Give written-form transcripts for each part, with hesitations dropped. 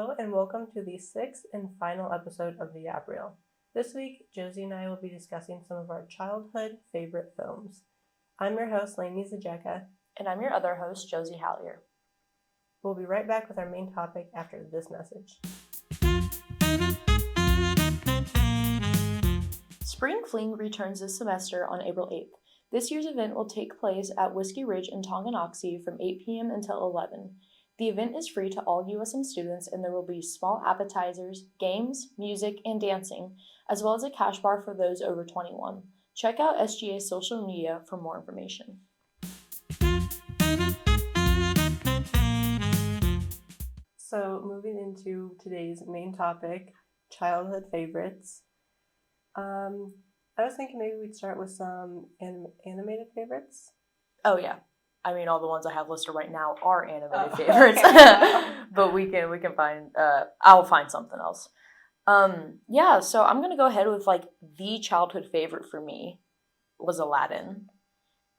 Hello and welcome to the sixth and final episode of the Yap Reel. This week, Josie and I will be discussing some of our childhood favorite films. I'm your host, Lanie and And I'm your other host, Josie Hallier. We'll be right back with our main topic after this message. Spring Fling returns this semester on April 8th. This year's event will take place at Whiskey Ridge in Tonganoxie from 8 p.m. until 11. The event is free to all USM students, and there will be small appetizers, games, music, and dancing, as well as a cash bar for those over 21. Check out SGA's social media for more information. So, moving into today's main topic, childhood favorites. I was thinking maybe we'd start with some animated favorites. Oh, yeah. I mean, all the ones I have listed right now are animated favorites, but we can find. I'll find something else. So I'm gonna go ahead with the childhood favorite for me was Aladdin.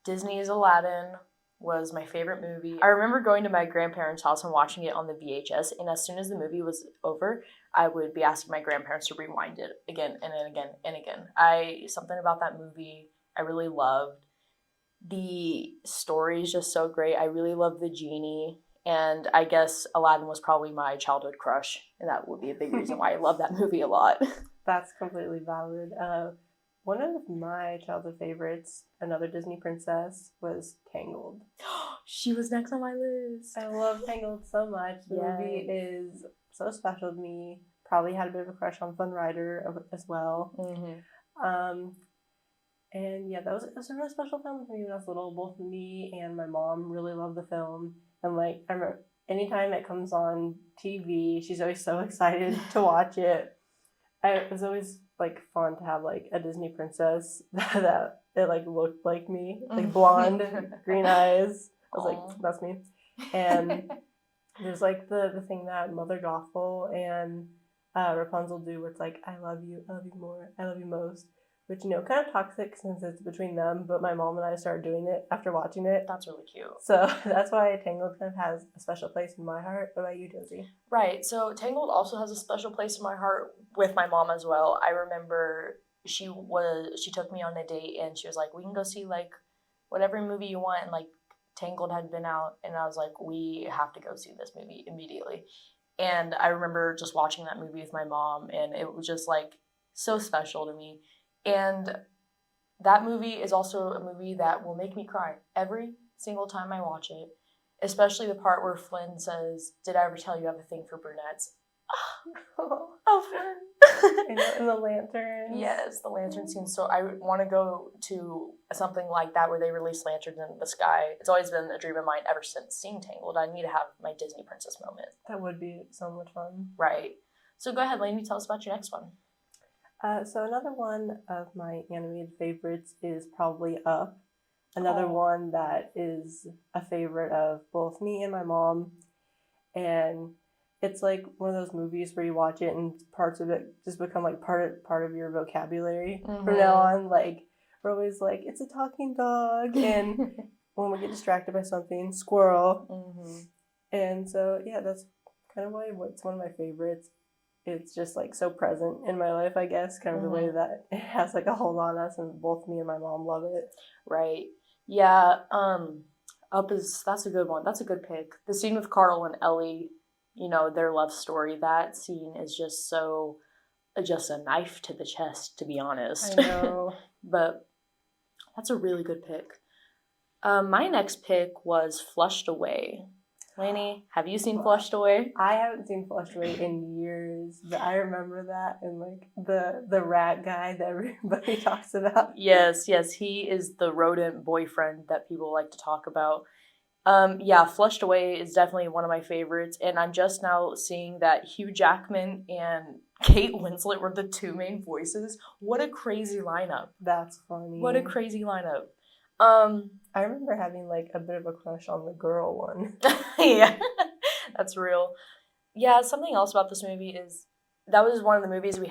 Disney's Aladdin was my favorite movie. I remember going to my grandparents' house and watching it on the VHS, and as soon as the movie was over, I would be asking my grandparents to rewind it again and then again and again. Something about that movie I really loved. The story is just so great. I really love the genie, and I guess Aladdin was probably my childhood crush, and that would be a big reason why I love that movie a lot. That's completely valid. One of my childhood favorites, another Disney princess, was Tangled. She was next on my list. I love Tangled so much. The movie is so special to me. Probably had a bit of a crush on Fun Rider as well. Mm-hmm. And yeah, it was a really special film for me when I was little. Both me and my mom really loved the film. And I remember anytime it comes on TV, she's always so excited to watch it. It was always fun to have a Disney princess that it looked like me, blonde, green eyes. I was like, that's me. And there's the thing that Mother Gothel and Rapunzel do where it's I love you more, I love you most. Which, kind of toxic since it's between them, but my mom and I started doing it after watching it. That's really cute. So that's why Tangled kind of has a special place in my heart. What about you, Josie? Right. So Tangled also has a special place in my heart with my mom as well. I remember she took me on a date and she was like, we can go see whatever movie you want. And Tangled had been out and I was like, we have to go see this movie immediately. And I remember just watching that movie with my mom and it was just so special to me. And that movie is also a movie that will make me cry every single time I watch it, especially the part where Flynn says, did I ever tell you I have a thing for brunettes? Oh, Flynn. And the lantern. Yes, the lantern scene. So I want to go to something like that where they release lanterns in the sky. It's always been a dream of mine ever since seeing Tangled. I need to have my Disney princess moment. That would be so much fun. Right. So go ahead, Lainey, tell us about your next one. So another one of my animated favorites is probably Up. Another one that is a favorite of both me and my mom. And it's one of those movies where you watch it and parts of it just become part of your vocabulary from now on. We're always it's a talking dog. And when we get distracted by something, squirrel. Mm-hmm. And so, yeah, that's kind of why it's one of my favorites. It's just so present in my life, I guess, kind of the way that it has a hold on us, and both me and my mom love it. Right. Yeah. That's a good one. That's a good pick. The scene with Carl and Ellie, their love story, that scene is just a knife to the chest, to be honest. I know. But that's a really good pick. My next pick was Flushed Away. Lainey, have you seen Flushed Away? I haven't seen Flushed Away in years, but I remember that and the rat guy that everybody talks about. Yes, he is the rodent boyfriend that people like to talk about. Flushed Away is definitely one of my favorites, and I'm just now seeing that Hugh Jackman and Kate Winslet were the two main voices. What a crazy lineup. That's funny. What a crazy lineup. I remember having a bit of a crush on the girl one. Yeah, that's real. Yeah, something else about this movie is that was one of the movies we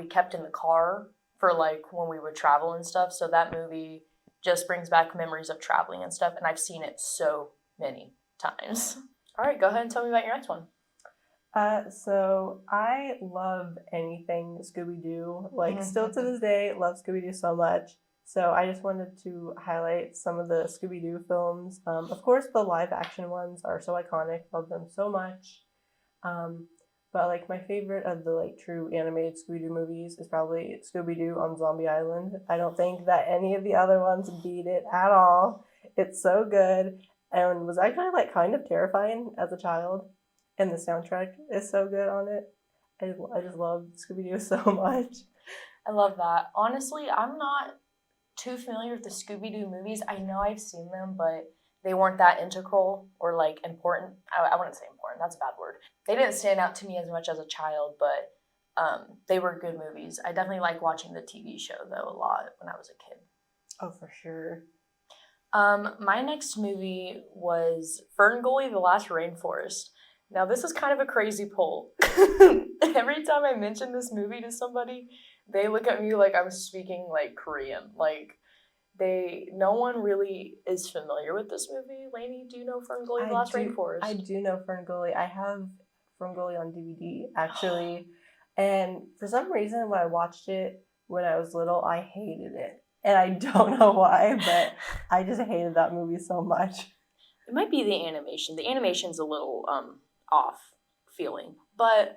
kept in the car for when we would travel and stuff. So that movie just brings back memories of traveling and stuff, and I've seen it so many times. All right, go ahead and tell me about your next one. So I love anything Scooby-Doo. Like, still to this day, love Scooby-Doo so much. So I just wanted to highlight some of the Scooby-Doo films. Of course, the live-action ones are so iconic. Love them so much. But like my favorite of the like true animated Scooby-Doo movies is probably Scooby-Doo on Zombie Island. I don't think that any of the other ones beat it at all. It's so good and was actually like kind of terrifying as a child. And the soundtrack is so good on it. I just love Scooby-Doo so much. I love that. Honestly, I'm not too familiar with the Scooby-Doo movies. I know I've seen them, but they weren't that integral or like important. I wouldn't say important. That's a bad word. They didn't stand out to me as much as a child, but they were good movies. I definitely like watching the TV show though a lot when I was a kid. Oh, for sure. My next movie was Ferngully: The Last Rainforest. Now, this is kind of a crazy pull. Every time I mention this movie to somebody, they look at me like I'm speaking like Korean. Like, no one really is familiar with this movie. Lanie, do you know Ferngully: The Last Rainforest? I do know Ferngully. I have Ferngully on DVD, actually. And for some reason, when I watched it when I was little, I hated it. And I don't know why, but I just hated that movie so much. It might be the animation. The animation's a little off feeling. But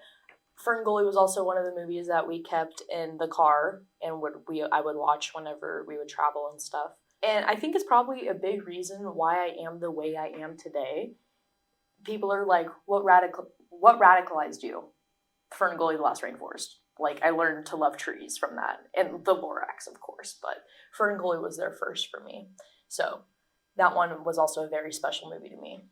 Ferngully was also one of the movies that we kept in the car and I would watch whenever we would travel and stuff. And I think it's probably a big reason why I am the way I am today. People are like, what radicalized you? Ferngully: The Last Rainforest. Like, I learned to love trees from that. And the Lorax, of course. But Ferngully was there first for me. So that one was also a very special movie to me.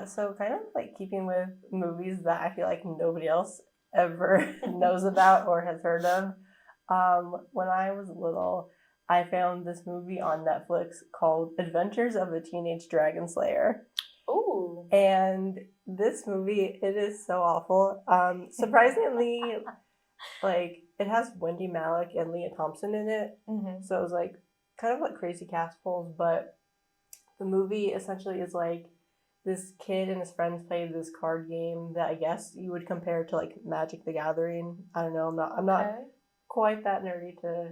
So kind of like keeping with movies that I feel like nobody else ever knows about or has heard of. When I was little, I found this movie on Netflix called Adventures of a Teenage Dragon Slayer. Ooh. And this movie, it is so awful. Surprisingly, like, it has Wendy Malick and Leah Thompson in it. Mm-hmm. So it was like kind of like crazy cast pulls, but the movie essentially is like this kid and his friends play this card game that I guess you would compare to like Magic the Gathering. I don't know. I'm not quite that nerdy to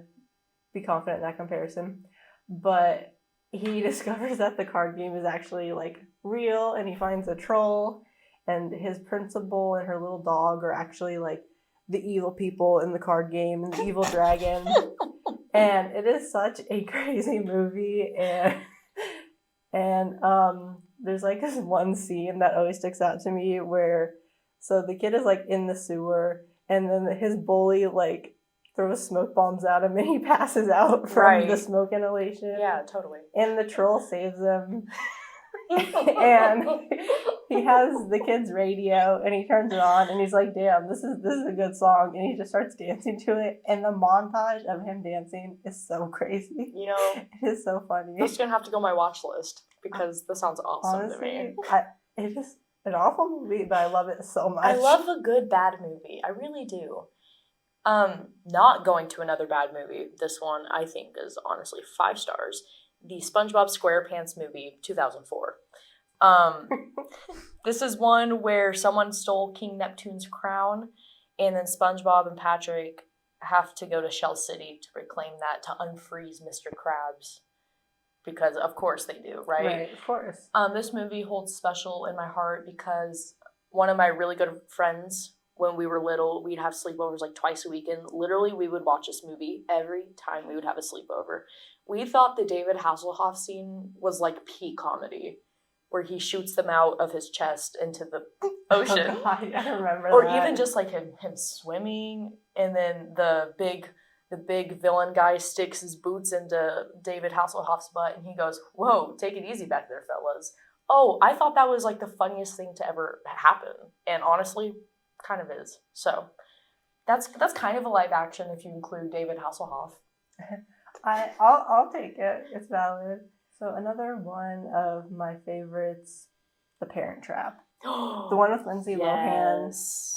be confident in that comparison, but he discovers that the card game is actually like real, and he finds a troll, and his principal and her little dog are actually like the evil people in the card game, and the evil dragon. And it is such a crazy movie, and there's like this one scene that always sticks out to me where so the kid is like in the sewer, and then his bully like throws smoke bombs at him, and he passes out from the smoke inhalation. Yeah, totally. And the troll saves him. And he has the kid's radio, and he turns it on, and he's like, damn, this is a good song. And he just starts dancing to it, and the montage of him dancing is so crazy. You know, it is so funny. This is gonna have to go on my watch list because this sounds awesome. Honestly, to me. It's just an awful movie, but I love it so much. I love a good bad movie. I really do. Not going to another bad movie. This one I think is honestly 5 stars. The SpongeBob SquarePants movie, 2004. This is one where someone stole King Neptune's crown, and then SpongeBob and Patrick have to go to Shell City to reclaim that, to unfreeze Mr. Krabs. Because of course they do, right? Right, of course. This movie holds special in my heart because one of my really good friends, when we were little, we'd have sleepovers like twice a week, and literally we would watch this movie every time we would have a sleepover. We thought the David Hasselhoff scene was like peak comedy, where he shoots them out of his chest into the ocean. Oh God, I remember or that. even just like him swimming, and then the big villain guy sticks his boots into David Hasselhoff's butt, and he goes, "Whoa, take it easy back there, fellas." Oh, I thought that was like the funniest thing to ever happen, and honestly, kind of is. So that's kind of a live action if you include David Hasselhoff. I'll take it. It's valid. So another one of my favorites, The Parent Trap. The one with Lindsay Lohan,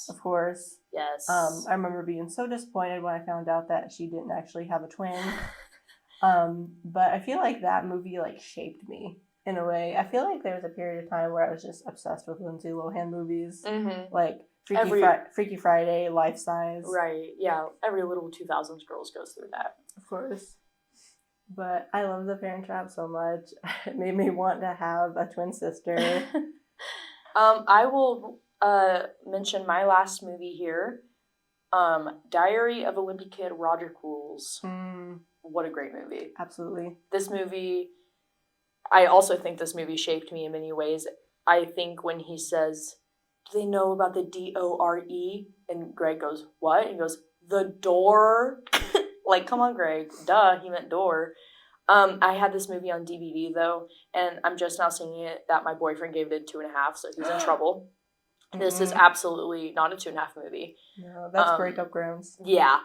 of course. Yes. I remember being so disappointed when I found out that she didn't actually have a twin. But I feel like that movie like shaped me. in a way. I feel like there was a period of time where I was just obsessed with Lindsay Lohan movies. Mm-hmm. Like Freaky Friday, Life Size. Right, yeah. Every little 2000s girls goes through that. Of course. But I love The Parent Trap so much. It made me want to have a twin sister. I will mention my last movie here. Diary of a Wimpy Kid, Roger Rules. What a great movie. Absolutely. This movie, I also think this movie shaped me in many ways. I think when he says, do they know about the DORE? And Greg goes, what? And he goes, the door. Like, come on, Greg. Duh, he meant door. I had this movie on DVD, though, and I'm just now seeing it that my boyfriend gave it 2.5, so he's in trouble. This is absolutely not a 2.5 movie. No, that's breakup grounds. Yeah.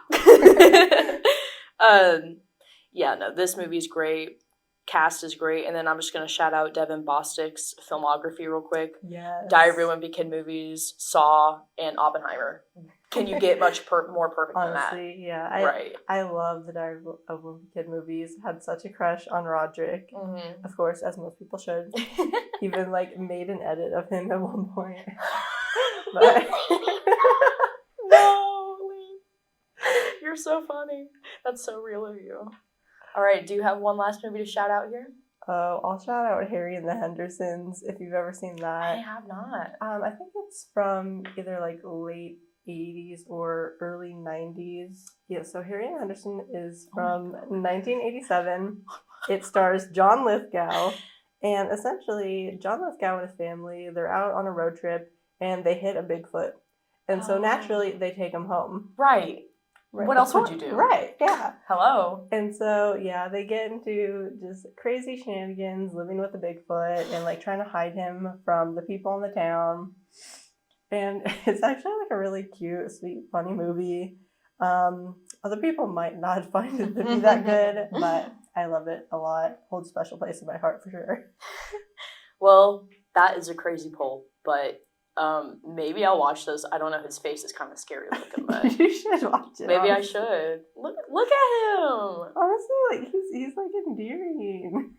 Yeah, no, this movie's great. Cast is great. And then I'm just going to shout out Devin Bostick's filmography real quick. Yes. Diary of a Wimpy Kid movies, Saw, and Oppenheimer. Can you get much more perfect than that? Honestly, yeah. I love the Diary of a Wimpy Kid movies. Had such a crush on Roderick. Mm-hmm. Of course, as most people should. Even, like, made an edit of him at one point. But... No, Lee. You're so funny. That's so real of you. All right, do you have one last movie to shout out here? Oh, I'll shout out Harry and the Hendersons, if you've ever seen that. I have not. I think it's from either, like, late 80s or early 90s. Yeah, so Harry and the Henderson is from 1987. It stars John Lithgow. And essentially, John Lithgow and his family, they're out on a road trip, and they hit a Bigfoot. And so naturally, they take him home. Right. What else would you do? Right, yeah. Hello. And so, yeah, they get into just crazy shenanigans, living with the Bigfoot, and, like, trying to hide him from the people in the town. And it's actually, like, a really cute, sweet, funny movie. Other people might not find it to be that good, but I love it a lot. Holds a special place in my heart, for sure. Well, that is a crazy poll, but... maybe I'll watch this. I don't know. His face is kind of scary looking, but you should watch it. Maybe honestly. I should. Look at him. Honestly, like he's like endearing.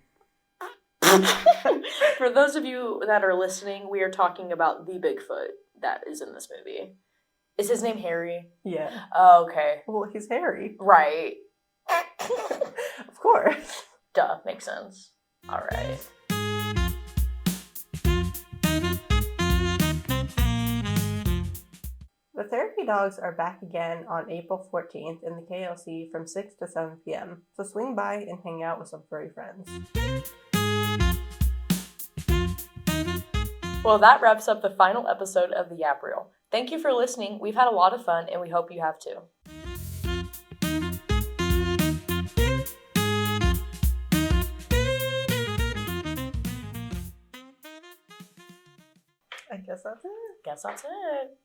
For those of you that are listening, we are talking about the Bigfoot that is in this movie. Is his name Harry? Yeah. Oh, okay. Well, he's Harry. Right. Of course. Duh. Makes sense. All right. The Therapy Dogs are back again on April 14th in the KLC from 6 to 7 p.m. So swing by and hang out with some furry friends. Well, that wraps up the final episode of the Yap Reel. Thank you for listening. We've had a lot of fun, and we hope you have too. I guess that's it. Guess that's it.